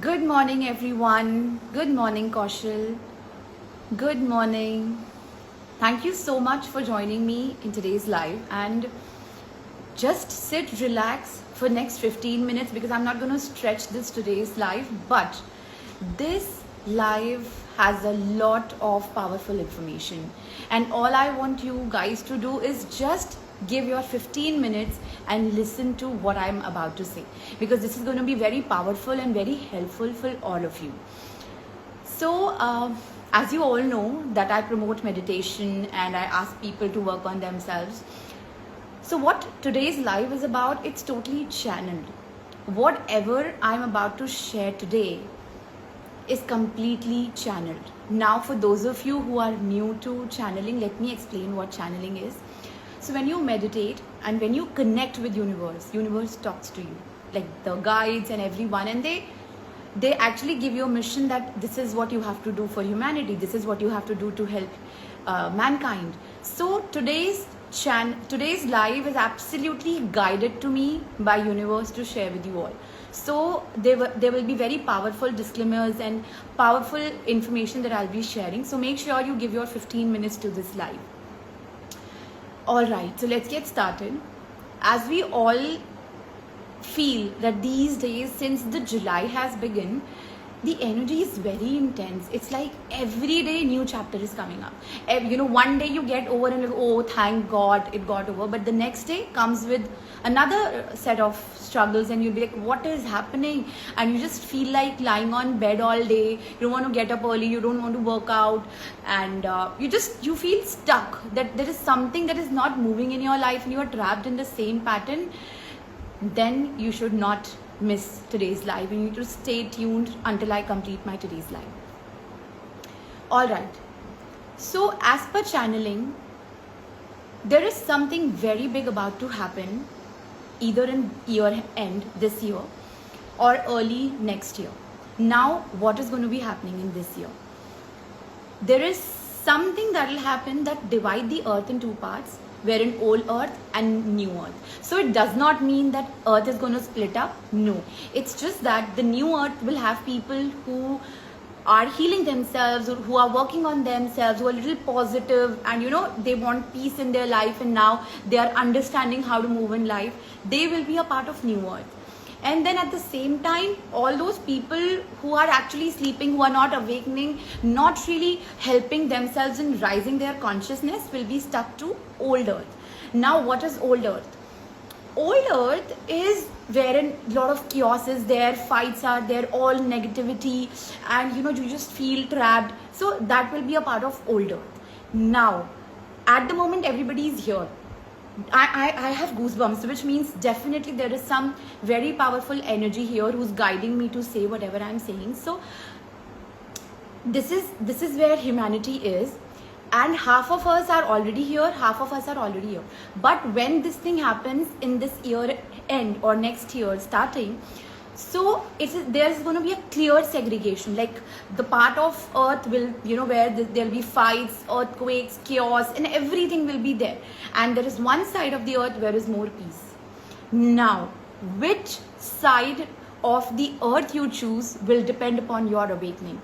Good morning, everyone. Good morning, Kaushal. Good morning. Thank you so much for joining me in today's live. And just sit, relax for next 15 minutes because I'm not going to stretch this today's live. But this live has a lot of powerful information. And all I want you guys to do is just give your 15 minutes and listen to what I'm about to say, because this is going to be very powerful and very helpful for all of you. So as you all know that I promote meditation and I ask people to work on themselves. So what today's live is about, it's totally channeled. Whatever I'm about to share today is completely channeled. Now for those of you who are new to channeling, let me explain what channeling is. So when you meditate and when you connect with universe talks to you, like the guides and everyone, and they actually give you a mission that this is what you have to do for humanity, this is what you have to do to help mankind. So today's live is absolutely guided to me by universe to share with you all. So there will be very powerful disclaimers and powerful information that I'll be sharing. So make sure you give your 15 minutes to this live. Alright, so let's get started. As we all feel that these days, since the July has begun, the energy is very intense. It's like every day new chapter is coming up. One day you get over and oh, thank God it got over, but the next day comes with another set of struggles and you'll be like, what is happening? And you just feel like lying on bed all day. You don't want to get up early, you don't want to work out, and you feel stuck, that there is something that is not moving in your life and you are trapped in the same pattern. Then you should not miss today's live. You need to stay tuned until I complete my today's live. Alright, so as per channeling, there is something very big about to happen either in year end this year or early next year. Now what is going to be happening in this year? There is something that will happen that divide the earth in two parts, wherein old earth and new earth. So it does not mean that earth is going to split up. No, it's just that the new earth will have people who are healing themselves, or who are working on themselves, who are a little positive, and they want peace in their life, and now they are understanding how to move in life. They will be a part of new earth. And then at the same time, all those people who are actually sleeping, who are not awakening, not really helping themselves in rising their consciousness, will be stuck to old earth. Now what is old earth? Old earth is wherein a lot of chaos is there, fights are there, all negativity, and you just feel trapped. So that will be a part of old earth. Now at the moment everybody is here. I have goosebumps, which means definitely there is some very powerful energy here who's guiding me to say whatever I'm saying. So this is where humanity is, and half of us are already here, half of us are already here. But when this thing happens in this year end or next year starting, so there's going to be a clear segregation. Like the part of earth will, where there'll be fights, earthquakes, chaos, and everything will be there. And there is one side of the earth where is more peace. Now, which side of the earth you choose will depend upon your awakening.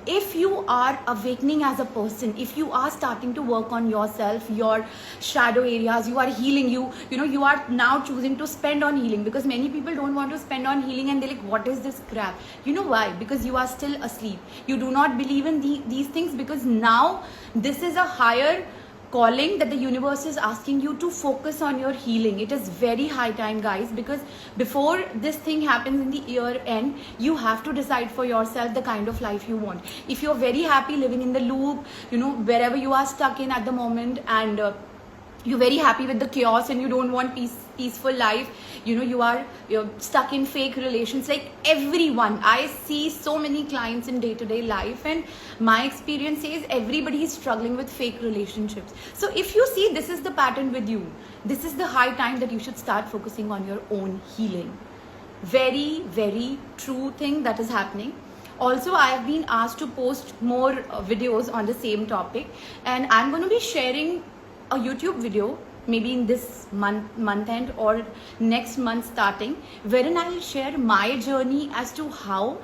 If you are awakening as a person, if you are starting to work on yourself, your shadow areas, you are healing, you are now choosing to spend on healing, because many people don't want to spend on healing and they're like, what is this crap? You know why? Because you are still asleep. You do not believe in these things, because now this is a higher calling that the universe is asking you to focus on your healing. It is very high time, guys, because before this thing happens in the year end, you have to decide for yourself the kind of life you want. If you're very happy living in the loop, wherever you are stuck in at the moment, and you're very happy with the chaos and you don't want peaceful life, you're stuck in fake relations, like everyone. I see so many clients in day-to-day life, and my experience says everybody is struggling with fake relationships. So if you see this is the pattern with you, this is the high time that you should start focusing on your own healing. Very, very true thing that is happening. Also, I have been asked to post more videos on the same topic, and I'm going to be sharing a YouTube video maybe in this month end or next month starting, wherein I will share my journey as to how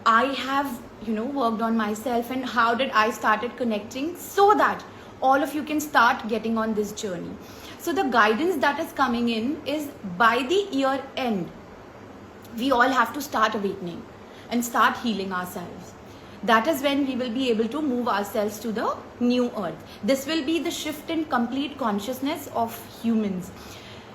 I have, worked on myself, and how did I started connecting so that all of you can start getting on this journey. So the guidance that is coming in is by the year end, we all have to start awakening and start healing ourselves. That is when we will be able to move ourselves to the new earth. This will be the shift in complete consciousness of humans.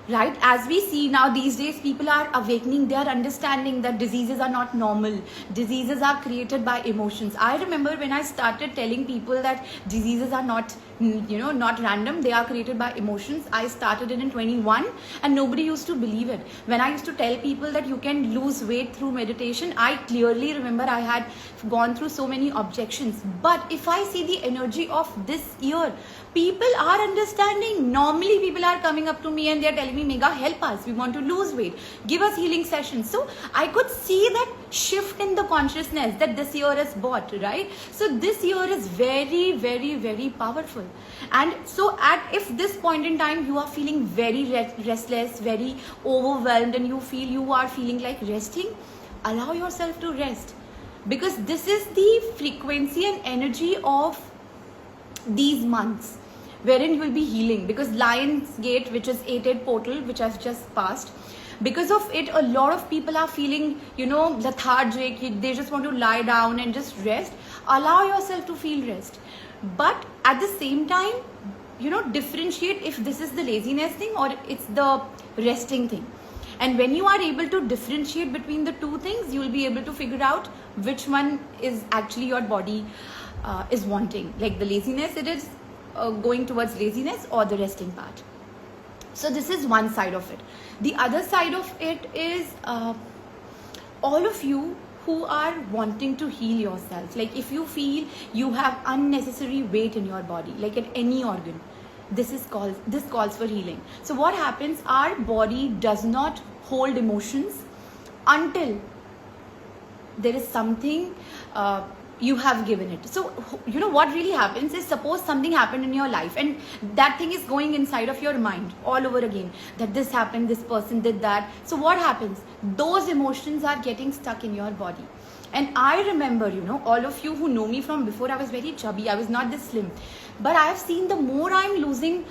Right? As we see now these days, people are awakening. They are understanding that diseases are not normal. Diseases are created by emotions. I remember when I started telling people that diseases are not, not random. They are created by emotions. I started it in 21 and nobody used to believe it. When I used to tell people that you can lose weight through meditation, I clearly remember I had gone through so many objections. But if I see the energy of this year, people are understanding. Normally people are coming up to me and they're telling me, Megha, help us, we want to lose weight, give us healing sessions. So I could see that shift in the consciousness that this year is brought, right? So this year is very, very, very powerful. And so if this point in time you are feeling very restless, very overwhelmed, and you feel you are feeling like resting, allow yourself to rest, because this is the frequency and energy of these months wherein you will be healing. Because Lion's Gate, which is 8-8 portal, which I've just passed, because of it a lot of people are feeling lethargic. They just want to lie down and just rest. Allow yourself to feel rest, but at the same time differentiate if this is the laziness thing or it's the resting thing. And when you are able to differentiate between the two things, you will be able to figure out which one is actually your body is wanting. Like the laziness, it is going towards laziness, or the resting part. So this is one side of it. The other side of it is all of you who are wanting to heal yourself. Like if you feel you have unnecessary weight in your body, like in any organ, this calls for healing. So what happens, our body does not hold emotions until there is something you have given it. So what really happens is, suppose something happened in your life and that thing is going inside of your mind all over again, that this happened, this person did that. So what happens, those emotions are getting stuck in your body. And I remember, all of you who know me from before, I was very chubby, I was not this slim, but I have seen the more I'm losing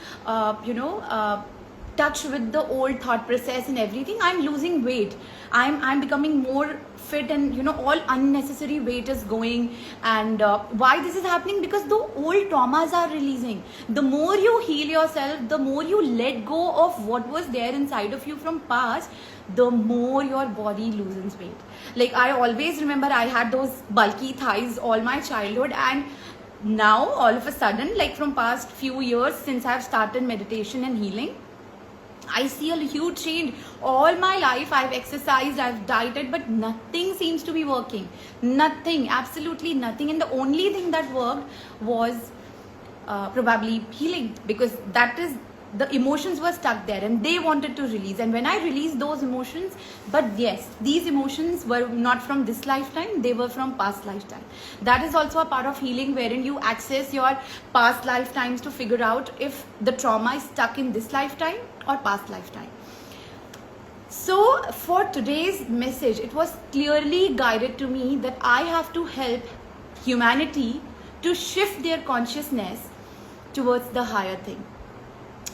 touch with the old thought process and everything, I'm losing weight, I'm becoming more fit, and all unnecessary weight is going. And why this is happening? Because the old traumas are releasing. The more you heal yourself, the more you let go of what was there inside of you from past, the more your body loses weight. Like I always remember I had those bulky thighs all my childhood, and now all of a sudden, like from past few years since I've started meditation and healing, I see a huge change. All my life I've exercised, I've dieted, but nothing seems to be working. Nothing, absolutely nothing. And the only thing that worked was probably healing, because that is, the emotions were stuck there and they wanted to release. And when I released those emotions, but yes, these emotions were not from this lifetime, they were from past lifetime. That is also a part of healing, wherein you access your past lifetimes to figure out if the trauma is stuck in this lifetime or past lifetime. So for today's message, it was clearly guided to me that I have to help humanity to shift their consciousness towards the higher thing.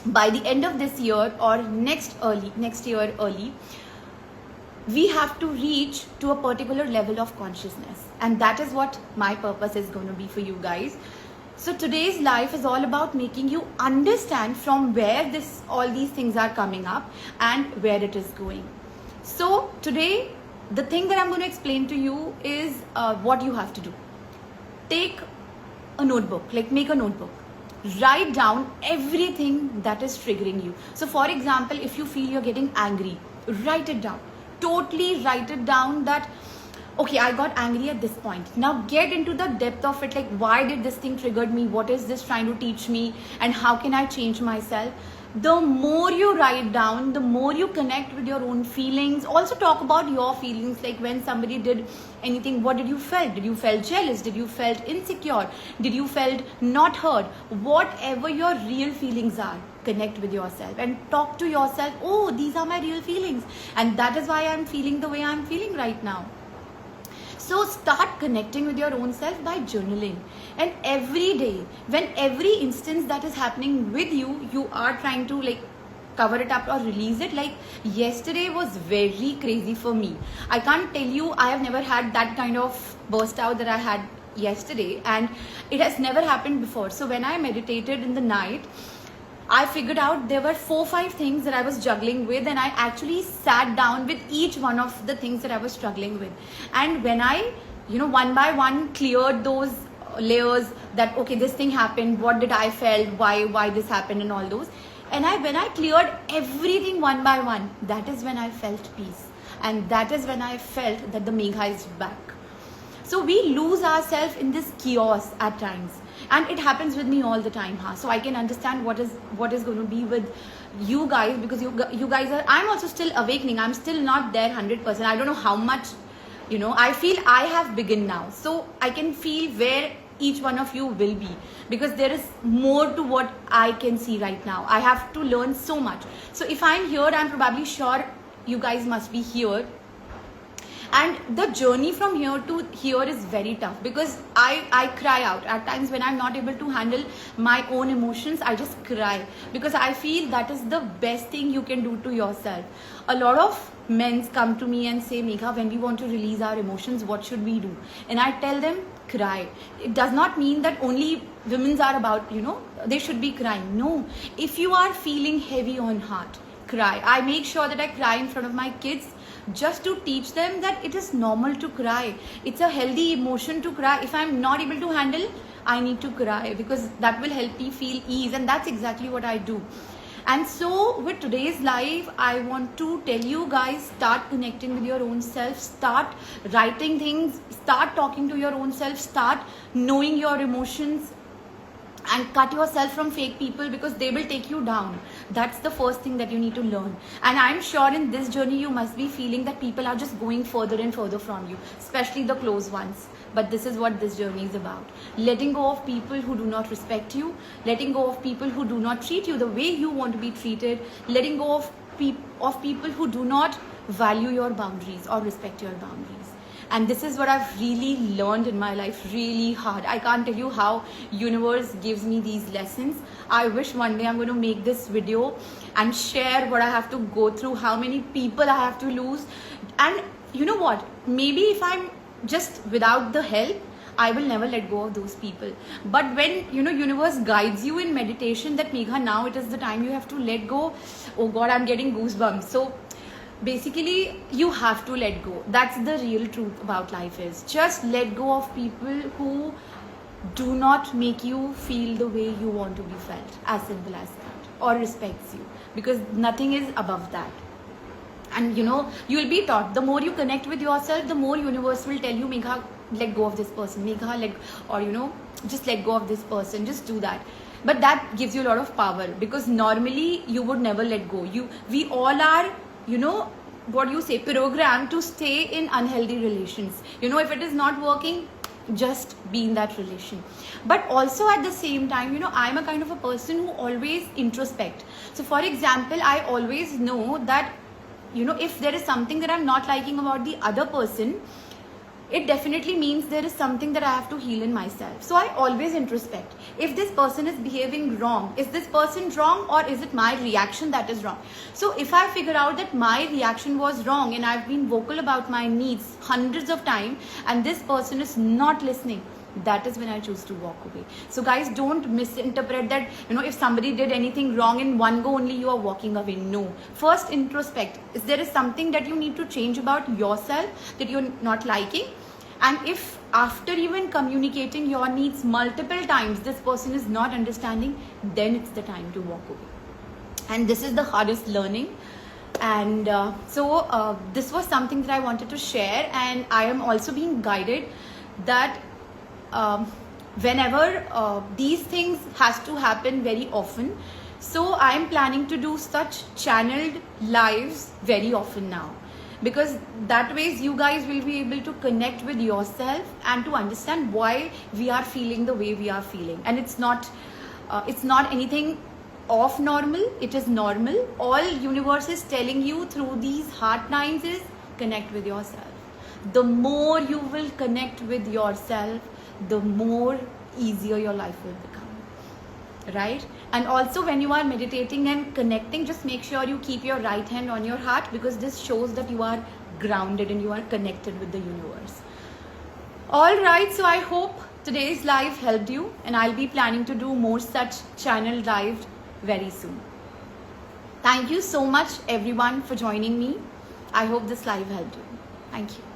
By the end of this year or next year early, we have to reach to a particular level of consciousness, and that is what my purpose is going to be for you guys. So today's life is all about making you understand from where all these things are coming up and where it is going. So today, the thing that I'm going to explain to you is what you have to do. Take a notebook, like make a notebook. Write down everything that is triggering you. So for example, if you feel you're getting angry, write it down. Totally write it down that, okay, I got angry at this point. Now get into the depth of it, like why did this thing triggered me? What is this trying to teach me? And how can I change myself? The more you write down, the more you connect with your own feelings. Also talk about your feelings, like when somebody did anything, what did you felt? Did you felt jealous? Did you felt insecure? Did you felt not heard? Whatever your real feelings are, connect with yourself and talk to yourself. Oh, these are my real feelings, and that is why I'm feeling the way I'm feeling right now. So start connecting with your own self by journaling. And every day, when every instance that is happening with you, you are trying to like cover it up or release it. Like yesterday was very crazy for me. I can't tell you, I have never had that kind of burst out that I had yesterday, and it has never happened before. So when I meditated in the night, I figured out there were 4-5 things that I was juggling with, and I actually sat down with each one of the things that I was struggling with. And when I, one by one cleared those layers, that okay, this thing happened, what did I felt, why this happened, and all those. And when I cleared everything one by one, that is when I felt peace. And that is when I felt that the Megha is back. So we lose ourselves in this chaos at times, and it happens with me all the time. So I can understand what is going to be with you guys, because you guys are. I'm also still awakening. I'm still not there 100%. I don't know how much, I feel I have begun now. So I can feel where each one of you will be, because there is more to what I can see right now. I have to learn so much. So if I'm here, I'm probably sure you guys must be here. And the journey from here to here is very tough, because I cry out at times when I'm not able to handle my own emotions. I just cry, because I feel that is the best thing you can do to yourself. A lot of men come to me and say, Megha, when we want to release our emotions, what should we do? And I tell them, cry. It does not mean that only women's are about, they should be crying. No, if you are feeling heavy on heart, cry. I make sure that I cry in front of my kids, just to teach them that it is normal to cry. It's a healthy emotion to cry. If I'm not able to handle, I need to cry, because that will help me feel ease, and that's exactly what I do. And so with today's live, I want to tell you guys, start connecting with your own self, start writing things, start talking to your own self, start knowing your emotions, and cut yourself from fake people, because they will take you down. That's the first thing that you need to learn. And I'm sure in this journey you must be feeling that people are just going further and further from you, especially the close ones. But this is what this journey is about. Letting go of people who do not respect you, letting go of people who do not treat you the way you want to be treated, letting go of people who do not value your boundaries or respect your boundaries. And this is what I've really learned in my life, really hard. I can't tell you how universe gives me these lessons. I wish one day I'm going to make this video and share what I have to go through, how many people I have to lose. And you know what? Maybe if I'm just without the help, I will never let go of those people. But when, universe guides you in meditation that, Megha, now it is the time you have to let go. Oh God, I'm getting goosebumps. So basically, you have to let go. That's the real truth about life is. Just let go of people who do not make you feel the way you want to be felt. As simple as that. Or respects you. Because nothing is above that. And you'll be taught, the more you connect with yourself, the more universe will tell you, Megha, let go of this person. Megha, just let go of this person. Just do that. But that gives you a lot of power, because normally you would never let go. We all are, programmed to stay in unhealthy relations. If it is not working, just be in that relation. But also at the same time, I'm a kind of a person who always introspect. So for example, I always know that, if there is something that I'm not liking about the other person, it definitely means there is something that I have to heal in myself. So I always introspect. If this person is behaving wrong, is this person wrong, or is it my reaction that is wrong? So if I figure out that my reaction was wrong and I've been vocal about my needs hundreds of times and this person is not listening, that is when I choose to walk away. So guys, don't misinterpret that, if somebody did anything wrong in one go only you are walking away. No. First introspect. Is there is something that you need to change about yourself that you're not liking? And if after even communicating your needs multiple times, this person is not understanding, then it's the time to walk away. And this is the hardest learning. And so this was something that I wanted to share. And I am also being guided that whenever these things has to happen very often. So I am planning to do such channeled lives very often now, because that ways you guys will be able to connect with yourself and to understand why we are feeling the way we are feeling. And it's not anything off normal, it is normal. All universe is telling you through these hard times is connect with yourself. the more you will connect with yourself, the more easier your life will become, right? And also when you are meditating and connecting, just make sure you keep your right hand on your heart, because this shows that you are grounded and you are connected with the universe. All right, so I hope today's live helped you, and I'll be planning to do more such channel live very soon. Thank you so much everyone for joining me. I hope this live helped you. Thank you.